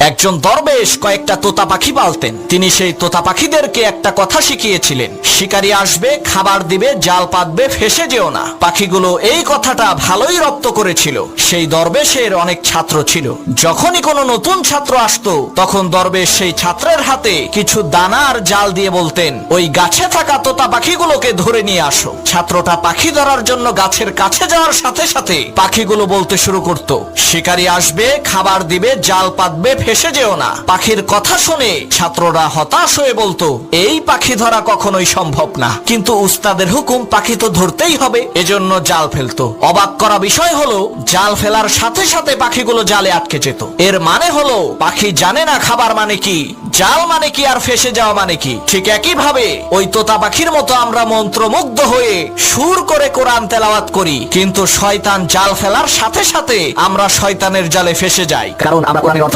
একজন দরবেশ কয়েকটা তোতা পাখি পালতেন। তিনি সেই তোতা পাখিদেরকে একটা কথা শিখিয়েছিলেন, শিকারী আসবে, খাবার দিবে, জাল পাতবে, ফেসে যেও না। পাখিগুলো এই কথাটা ভালোই রপ্ত করেছিল। সেই দরবেশের অনেক ছাত্র ছিল। যখনই কোনো নতুন ছাত্র আসতো, তখন দরবেশ সেই ছাত্রের হাতে কিছু দানা আর জাল দিয়ে বলতেন, ওই গাছে থাকা তোতা পাখিগুলোকে ধরে নিয়ে আসো। ছাত্রটা পাখি ধরার জন্য গাছের কাছে যাওয়ার সাথে সাথে পাখিগুলো বলতে শুরু করত, শিকারী আসবে, খাবার দিবে, জাল পাতবে, ফেসে যেও না। পাখির কথা শুনে ছাত্ররা হতাশ হয়ে বলতো, এই পাখি ধরা কখনোই সম্ভব না। কিন্তু উস্তাদের হুকুম, পাখি তো ধরতেই হবে, এজন্য জাল ফেলতো। অবাক করা বিষয় হলো, জাল ফেলার সাথে সাথে পাখিগুলো জালে আটকে যেত। এর মানে হলো, পাখি জানে না খাবার মানে কি, জাল মানে কি, আর ফেসে যাওয়া মানে কি। ঠিক একই ভাবে ওই তোতা পাখির মতো আমরা মন্ত্রমুগ্ধ হয়ে সুর করে কোরআন তেলাওয়াত করি, কিন্তু শয়তান জাল ফেলার সাথে সাথে আমরা শয়তানের জালে ফেসে যাই, কারণ আমরা কোরআনের অর্থ